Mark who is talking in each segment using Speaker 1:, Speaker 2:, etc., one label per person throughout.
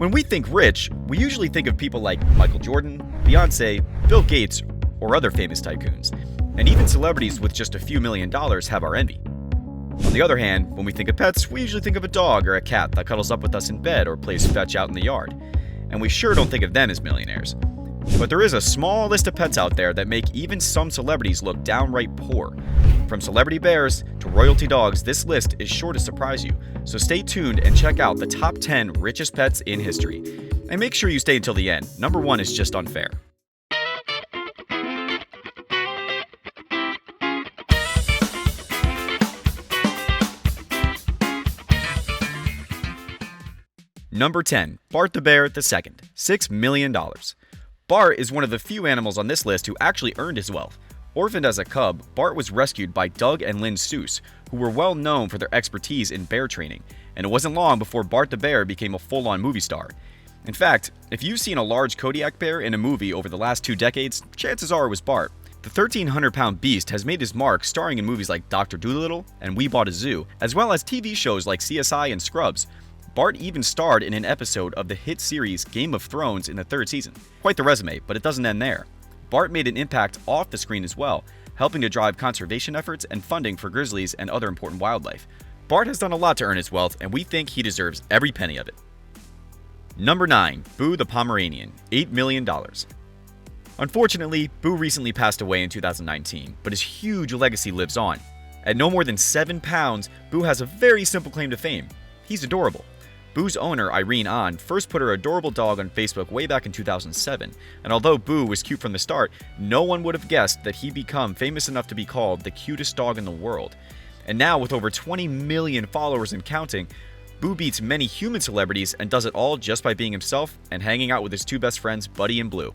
Speaker 1: When we think rich, we usually think of people like Michael Jordan, Beyonce, Bill Gates, or other famous tycoons. And even celebrities with just a few $1,000,000 have our envy. On the other hand, when we think of pets, we usually think of a dog or a cat that cuddles up with us in bed or plays fetch out in the yard. And we sure don't think of them as millionaires. But there is a small list of pets out there that make even some celebrities look downright poor. From celebrity bears to royalty dogs, this list is sure to surprise you. So stay tuned and check out the top 10 richest pets in history. And make sure you stay until the end. Number 1 is just unfair. Number 10, Bart the Bear II, $6 million. Bart is one of the few animals on this list who actually earned his wealth. Orphaned as a cub, Bart was rescued by Doug and Lynn Seuss, who were well known for their expertise in bear training, and it wasn't long before Bart the Bear became a full-on movie star. In fact, if you've seen a large Kodiak bear in a movie over the last 2 decades, chances are it was Bart. The 1,300-pound beast has made his mark starring in movies like Dr. Dolittle and We Bought a Zoo, as well as TV shows like CSI and Scrubs. Bart even starred in an episode of the hit series Game of Thrones in the 3rd season. Quite the resume, but it doesn't end there. Bart made an impact off the screen as well, helping to drive conservation efforts and funding for grizzlies and other important wildlife. Bart has done a lot to earn his wealth, and we think he deserves every penny of it. Number 9, Boo the Pomeranian, $8 million. Unfortunately, Boo recently passed away in 2019, but his huge legacy lives on. At no more than 7 pounds, Boo has a very simple claim to fame. He's adorable. Boo's owner, Irene Ahn, first put her adorable dog on Facebook way back in 2007, and although Boo was cute from the start, no one would have guessed that he'd become famous enough to be called the cutest dog in the world. And now, with over 20 million followers and counting, Boo beats many human celebrities and does it all just by being himself and hanging out with his 2 best friends, Buddy and Blue.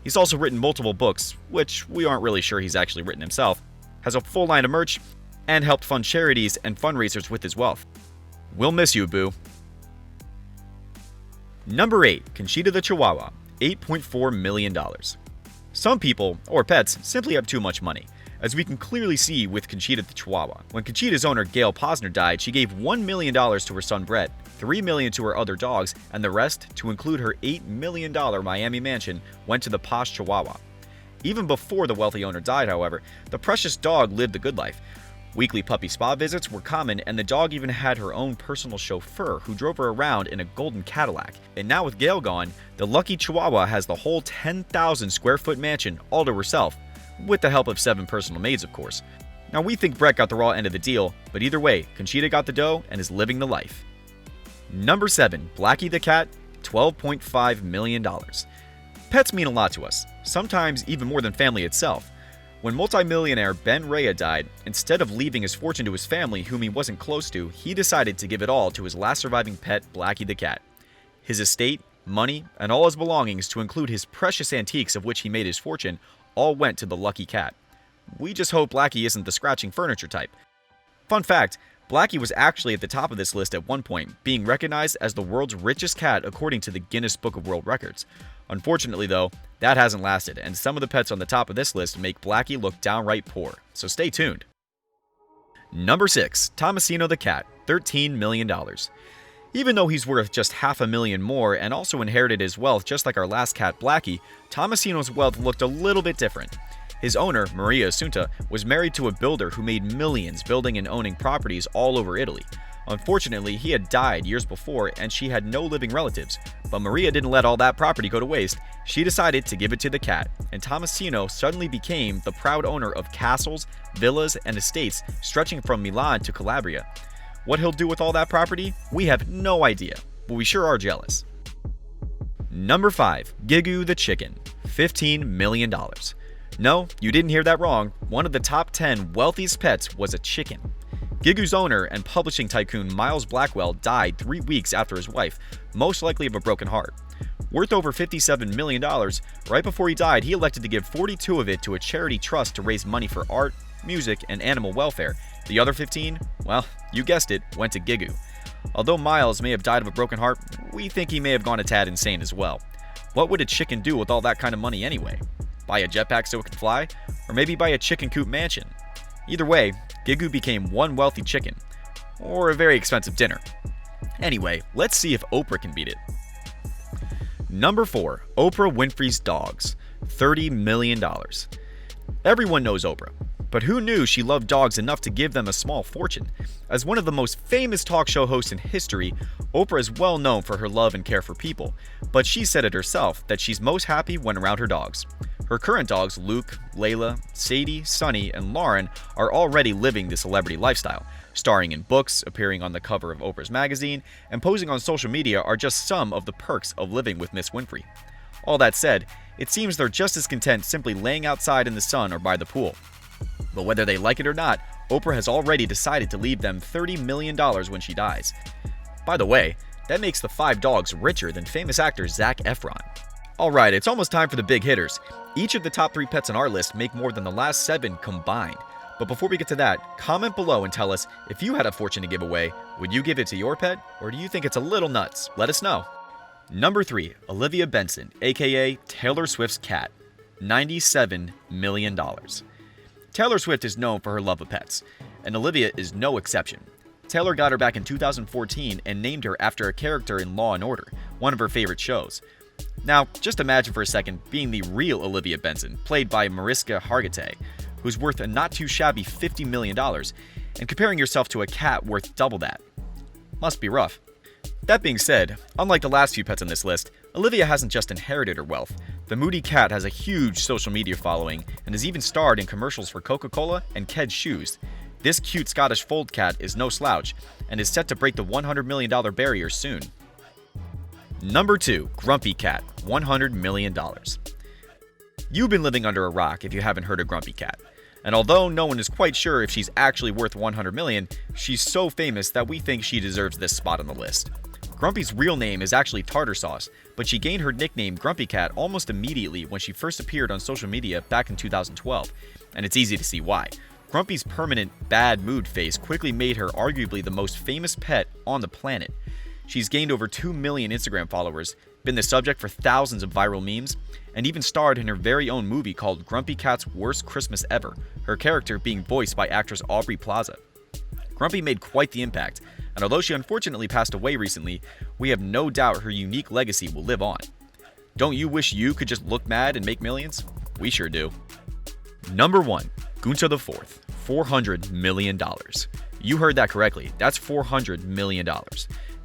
Speaker 1: He's also written multiple books, which we aren't really sure he's actually written himself, has a full line of merch, and helped fund charities and fundraisers with his wealth. We'll miss you, Boo. Number 8, Conchita the Chihuahua, $8.4 million. Some people, or pets, simply have too much money, as we can clearly see with Conchita the Chihuahua. When Conchita's owner, Gail Posner, died, she gave $1 million to her son Brett, $3 million to her other dogs, and the rest, to include her $8 million Miami mansion, went to the posh Chihuahua. Even before the wealthy owner died, however, the precious dog lived the good life. Weekly puppy spa visits were common, and the dog even had her own personal chauffeur who drove her around in a golden Cadillac. And now with Gail gone, the lucky Chihuahua has the whole 10,000 square foot mansion all to herself, with the help of 7 personal maids, of course. Now we think Brett got the raw end of the deal, but either way, Conchita got the dough and is living the life. Number 7, Blackie the Cat, $12.5 million. Pets mean a lot to us, sometimes even more than family itself. When multimillionaire Ben Rea died, instead of leaving his fortune to his family, whom he wasn't close to, he decided to give it all to his last surviving pet, Blackie the Cat. His estate, money, and all his belongings, to include his precious antiques of which he made his fortune, all went to the lucky cat. We just hope Blackie isn't the scratching furniture type. Fun fact, Blackie was actually at the top of this list at one point, being recognized as the world's richest cat according to the Guinness Book of World Records. Unfortunately though, that hasn't lasted, and some of the pets on the top of this list make Blackie look downright poor, so stay tuned. Number 6, Thomasino the Cat, $13 million. Even though he's worth just $500,000 more and also inherited his wealth just like our last cat Blackie, Thomasino's wealth looked a little bit different. His owner, Maria Assunta, was married to a builder who made millions building and owning properties all over Italy. Unfortunately, he had died years before and she had no living relatives, but Maria didn't let all that property go to waste. She decided to give it to the cat, and Thomasino suddenly became the proud owner of castles, villas, and estates stretching from Milan to Calabria. What he'll do with all that property, we have no idea, but we sure are jealous. Number 5, Giga the Chicken, $15 million. No, you didn't hear that wrong. One of the top 10 wealthiest pets was a chicken. Gigu's owner and publishing tycoon Miles Blackwell died 3 weeks after his wife, most likely of a broken heart. Worth over $57 million, right before he died, he elected to give 42 of it to a charity trust to raise money for art, music, and animal welfare. The other 15, well, you guessed it, went to Giga. Although Miles may have died of a broken heart, we think he may have gone a tad insane as well. What would a chicken do with all that kind of money anyway? Buy a jetpack so it can fly? Or maybe buy a chicken coop mansion? Either way, Giga became one wealthy chicken. Or a very expensive dinner. Anyway, let's see if Oprah can beat it. Number 4. Oprah Winfrey's dogs. $30 million. Everyone knows Oprah, but who knew she loved dogs enough to give them a small fortune? As one of the most famous talk show hosts in history, Oprah is well known for her love and care for people, but she said it herself that she's most happy when around her dogs. Her current dogs, Luke, Layla, Sadie, Sunny, and Lauren, are already living the celebrity lifestyle. Starring in books, appearing on the cover of Oprah's magazine, and posing on social media are just some of the perks of living with Miss Winfrey. All that said, it seems they're just as content simply laying outside in the sun or by the pool. But whether they like it or not, Oprah has already decided to leave them $30 million when she dies. By the way, that makes the 5 dogs richer than famous actor Zac Efron. Alright, it's almost time for the big hitters. Each of the top 3 pets on our list make more than the last 7 combined. But before we get to that, comment below and tell us, if you had a fortune to give away, would you give it to your pet, or do you think it's a little nuts? Let us know. Number 3. Olivia Benson, aka Taylor Swift's cat. $97 million. Taylor Swift is known for her love of pets, and Olivia is no exception. Taylor got her back in 2014 and named her after a character in Law & Order, one of her favorite shows. Now, just imagine for a second being the real Olivia Benson, played by Mariska Hargitay, who's worth a not-too-shabby $50 million, and comparing yourself to a cat worth double that. Must be rough. That being said, unlike the last few pets on this list, Olivia hasn't just inherited her wealth. The moody cat has a huge social media following and has even starred in commercials for Coca-Cola and Ked's shoes. This cute Scottish fold cat is no slouch and is set to break the $100 million barrier soon. Number 2. Grumpy Cat, $100 million. You've been living under a rock if you haven't heard of Grumpy Cat. And although no one is quite sure if she's actually worth $100 million, she's so famous that we think she deserves this spot on the list. Grumpy's real name is actually Tartar Sauce, but she gained her nickname Grumpy Cat almost immediately when she first appeared on social media back in 2012, and it's easy to see why. Grumpy's permanent bad mood face quickly made her arguably the most famous pet on the planet. She's gained over 2 million Instagram followers, been the subject for thousands of viral memes, and even starred in her very own movie called Grumpy Cat's Worst Christmas Ever, her character being voiced by actress Aubrey Plaza. Grumpy made quite the impact, and although she unfortunately passed away recently, we have no doubt her unique legacy will live on. Don't you wish you could just look mad and make millions? We sure do. Number 1. Gunther IV, $400 million. You heard that correctly, that's $400 million.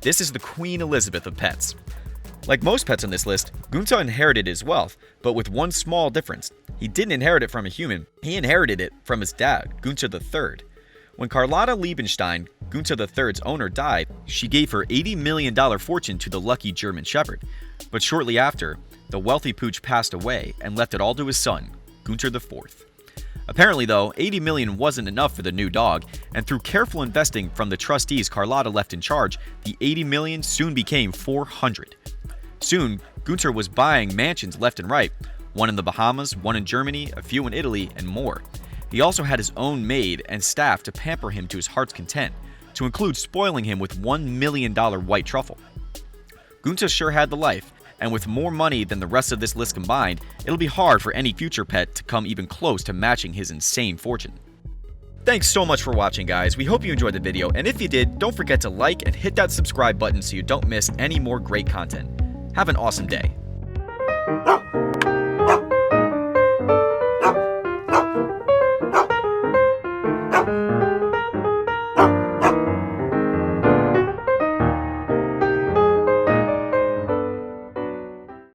Speaker 1: This is the Queen Elizabeth of pets. Like most pets on this list, Gunther inherited his wealth, but with one small difference. He didn't inherit it from a human, he inherited it from his dad, Gunther III. When Carlotta Liebenstein, Gunther III's owner, died, she gave her $80 million fortune to the lucky German Shepherd. But shortly after, the wealthy pooch passed away and left it all to his son, Gunther IV. Apparently though, $80 million wasn't enough for the new dog, and through careful investing from the trustees Carlotta left in charge, the $80 million soon became $400. Soon, Gunther was buying mansions left and right, one in the Bahamas, one in Germany, a few in Italy, and more. He also had his own maid and staff to pamper him to his heart's content, to include spoiling him with $1 million white truffle. Gunther sure had the life, and with more money than the rest of this list combined, it'll be hard for any future pet to come even close to matching his insane fortune. Thanks so much for watching, guys. We hope you enjoyed the video, and if you did, don't forget to like and hit that subscribe button so you don't miss any more great content. Have an awesome day.